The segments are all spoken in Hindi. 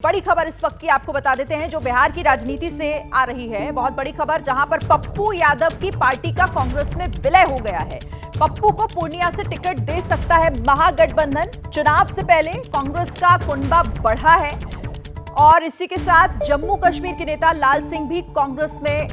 बड़ी खबर इस वक्त की आपको बता देते हैं जो बिहार की राजनीति से आ रही है। बहुत बड़ी खबर जहां पर पप्पू यादव की पार्टी का कांग्रेस में विलय हो गया है। पप्पू को पूर्णिया से टिकट दे सकता है महागठबंधन। चुनाव से पहले कांग्रेस का कुनबा बढ़ा है और इसी के साथ जम्मू कश्मीर के नेता लाल सिंह भी कांग्रेस में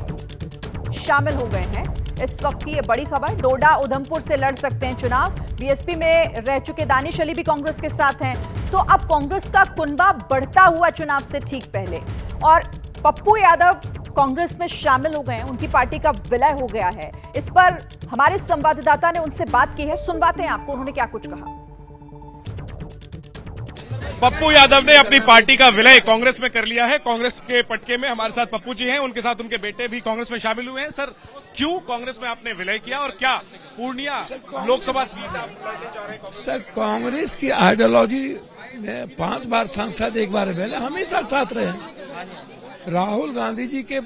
शामिल हो गए हैं। इस वक्त की ये बड़ी खबर, डोडा उधमपुर से लड़ सकते हैं चुनाव। बीएसपी में रह चुके दानिश अली भी कांग्रेस के साथ हैं। तो अब कांग्रेस का कुनबा बढ़ता हुआ चुनाव से ठीक पहले, और पप्पू यादव कांग्रेस में शामिल हो गए हैं, उनकी पार्टी का विलय हो गया है। इस पर हमारे संवाददाता ने उनसे बात की है, सुनवाते हैं आपको उन्होंने क्या कुछ कहा। पप्पू यादव ने अपनी पार्टी का विलय कांग्रेस में कर लिया है। कांग्रेस के पटके में हमारे साथ पप्पू जी हैं, उनके साथ उनके बेटे भी कांग्रेस में शामिल हुए हैं। सर, क्यों कांग्रेस में आपने विलय किया और क्या पूर्णिया लोकसभा सीट आप लड़ने जा रहे हैं? सर, कांग्रेस की आइडियोलॉजी में 5 बार सांसद, 1 बार विलय, हमेशा साथ रहे। राहुल गांधी जी के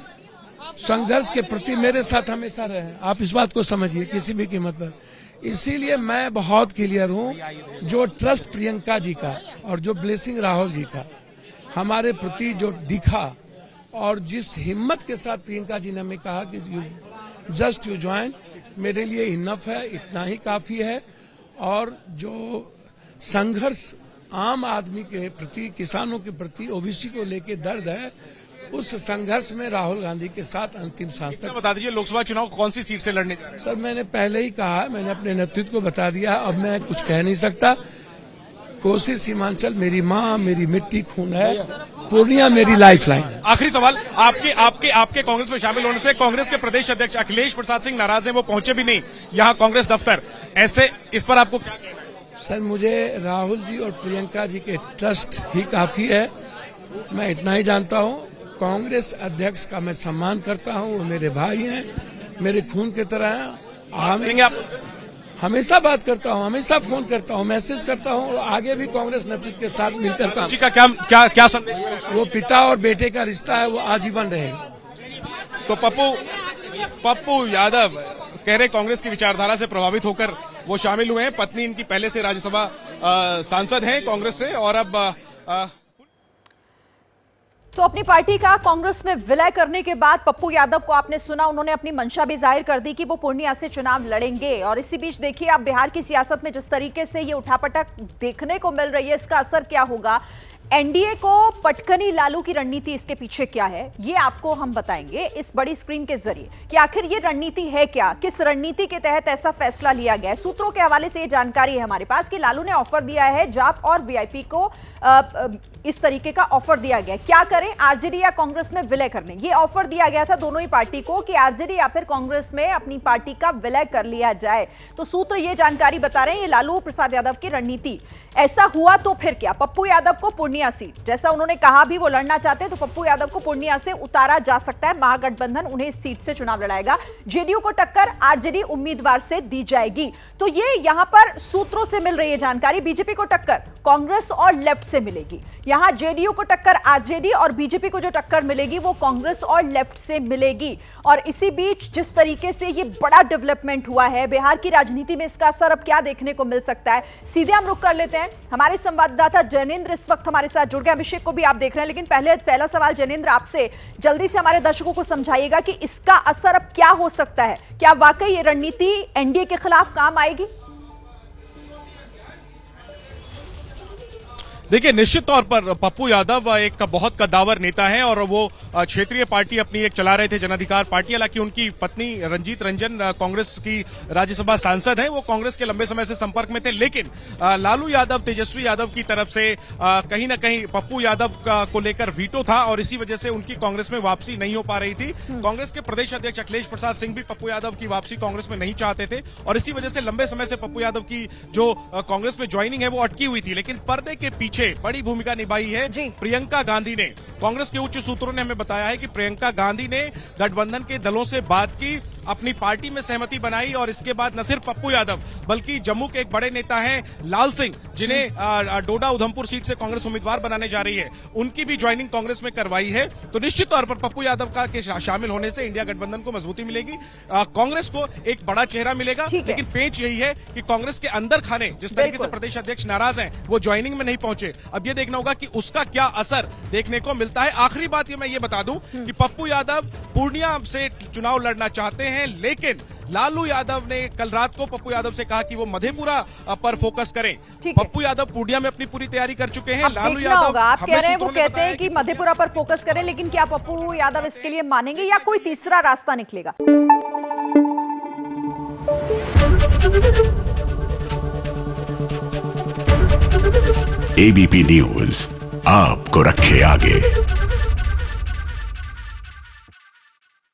संघर्ष के प्रति मेरे साथ हमेशा रहे। आप इस बात को समझिए किसी भी कीमत पर। इसीलिए मैं बहुत क्लियर हूं, जो ट्रस्ट प्रियंका जी का और जो ब्लेसिंग राहुल जी का हमारे प्रति जो दिखा, और जिस हिम्मत के साथ प्रियंका जी ने हमें कहा कि यू ज्वाइन, मेरे लिए इनफ है, इतना ही काफी है। और जो संघर्ष आम आदमी के प्रति, किसानों के प्रति, ओबीसी को लेके दर्द है, उस संघर्ष में राहुल गांधी के साथ अंतिम सांस तक। बता दीजिए, लोकसभा चुनाव कौन सी सीट से लड़ने जा रहे हैं? सर, मैंने पहले ही कहा, मैंने अपने नेतृत्व को बता दिया, अब मैं कुछ कह नहीं सकता। कोसी सीमांचल मेरी माँ, मेरी मिट्टी, खून है। पूर्णिया मेरी लाइफलाइन है। आखिरी सवाल, आपके कांग्रेस में शामिल होने से कांग्रेस के प्रदेश अध्यक्ष अखिलेश प्रसाद सिंह नाराज हैं, वो पहुंचे भी नहीं यहाँ कांग्रेस दफ्तर। ऐसे इस पर आपको क्या कहना है? सर, मुझे राहुल जी और प्रियंका जी के ट्रस्ट ही काफी है। मैं इतना ही जानता हूँ, कांग्रेस अध्यक्ष का मैं सम्मान करता हूँ, वो मेरे भाई हैं, मेरे खून की तरह हैं। हमेशा बात करता हूँ, हमेशा फोन करता हूँ, मैसेज करता हूँ, और आगे भी कांग्रेस नेतृत्व के साथ मिलकर काम। जी का क्या संदेश? वो पिता और बेटे का रिश्ता है, वो आजीवन रहेगा। तो पप्पू यादव कह रहे कांग्रेस की विचारधारा से प्रभावित होकर वो शामिल हुए हैं। पत्नी इनकी पहले से राज्यसभा सांसद हैं कांग्रेस से, और अब तो अपनी पार्टी का कांग्रेस में विलय करने के बाद पप्पू यादव को आपने सुना, उन्होंने अपनी मंशा भी जाहिर कर दी कि वो पूर्णिया से चुनाव लड़ेंगे। और इसी बीच देखिए, आप बिहार की सियासत में जिस तरीके से ये उठापटक देखने को मिल रही है, इसका असर क्या होगा। एनडीए को पटकनी लालू की रणनीति इसके पीछे क्या है, ये आपको हम बताएंगे इस बड़ी स्क्रीन के जरिए कि आखिर ये रणनीति है क्या, किस रणनीति के तहत ऐसा फैसला लिया गया है। सूत्रों के हवाले से ये जानकारी है हमारे पास कि लालू ने ऑफर दिया है, जाप और वीआईपी को इस तरीके का ऑफर दिया गया। क्या करें, आरजेडी या कांग्रेस में विलय करने, ये ऑफर दिया गया था दोनों ही पार्टी को कि आरजेडी या फिर कांग्रेस में अपनी पार्टी का विलय कर लिया जाए। तो सूत्र ये जानकारी बता रहे हैं, ये लालू प्रसाद यादव की रणनीति। ऐसा हुआ तो फिर क्या, पप्पू यादव को पूर्णिया सीट, जैसा उन्होंने कहा भी वो लड़ना चाहते हैं, तो पप्पू यादव को पूर्णिया से उतारा जा सकता है। महागठबंधन उन्हें इस सीट से चुनाव लड़ाएगा। जेडीयू को टक्कर आरजेडी उम्मीदवार से दी जाएगी। तो ये यहां पर सूत्रों से मिल रही है जानकारी। बीजेपी को टक्कर कांग्रेस और लेफ्ट से मिलेगी। यहां जेडीयू को टक्कर आरजेडी, और बीजेपी को जो टक्कर मिलेगी वो कांग्रेस और लेफ्ट से मिलेगी। और इसी बीच जिस तरीके से ये बड़ा डेवलपमेंट हुआ है बिहार की राजनीति में, इसका असर अब क्या देखने को मिल सकता है, सीधे हम रुख कर लेते हैं। हमारे संवाददाता जैनेंद्र इस वक्त हमारे साथ जुड़ गए। अभिषेक को भी आप देख रहे हैं, लेकिन पहला सवाल जैनेंद्र आपसे, जल्दी से हमारे दर्शकों को समझाइएगा कि इसका असर अब क्या हो सकता है। क्या वाकई ये रणनीति एनडीए के खिलाफ काम आएगी? देखिए, निश्चित तौर पर पप्पू यादव एक बहुत कद्दावर नेता हैं और वो क्षेत्रीय पार्टी अपनी एक चला रहे थे, जन अधिकार पार्टी। हालांकि उनकी पत्नी रंजीत रंजन कांग्रेस की राज्यसभा सांसद हैं, वो कांग्रेस के लंबे समय से संपर्क में थे। लेकिन लालू यादव, तेजस्वी यादव की तरफ से कहीं ना कहीं पप्पू यादव को लेकर वीटो था, और इसी वजह से उनकी कांग्रेस में वापसी नहीं हो पा रही थी। कांग्रेस के प्रदेश अध्यक्ष अखिलेश प्रसाद सिंह भी पप्पू यादव की वापसी कांग्रेस में नहीं चाहते थे, और इसी वजह से लंबे समय से पप्पू यादव की जो कांग्रेस में ज्वाइनिंग है वो अटकी हुई थी। लेकिन पर्दे के पीछे बड़ी भूमिका निभाई है प्रियंका गांधी ने। कांग्रेस के उच्च सूत्रों ने हमें बताया है कि प्रियंका गांधी ने गठबंधन के दलों से बात की, अपनी पार्टी में सहमति बनाई और इसके बाद न सिर्फ पप्पू यादव बल्कि जम्मू के एक बड़े नेता हैं लाल सिंह, जिन्हें डोडा उधमपुर सीट से कांग्रेस उम्मीदवार बनाने जा रही है, उनकी भी ज्वाइनिंग कांग्रेस में करवाई है। तो निश्चित तौर पर पप्पू यादव का के शामिल होने से इंडिया गठबंधन को मजबूती मिलेगी, कांग्रेस को एक बड़ा चेहरा मिलेगा। लेकिन पेच यही है कि कांग्रेस के अंदर खाने जिस तरीके से प्रदेश अध्यक्ष नाराज हैं, वो ज्वाइनिंग में नहीं पहुंचे। अब ये देखना होगा कि उसका क्या असर देखने को मिलता है। आखिरी बात ये मैं ये बता दूं कि पप्पू यादव पूर्णिया से चुनाव लड़ना चाहते हैं, लेकिन लालू यादव ने कल रात को पप्पू यादव से कहा कि वो मधेपुरा पर फोकस करें। पप्पू यादव पूर्णिया में अपनी पूरी तैयारी कर चुके हैं। लालू यादव आप कह रहे हैं, वो कहते हैं कि मधेपुरा पर फोकस करें, लेकिन क्या पप्पू यादव इसके लिए मानेंगे या कोई तीसरा रास्ता निकलेगा? एबीपी न्यूज आपको रखे आगे।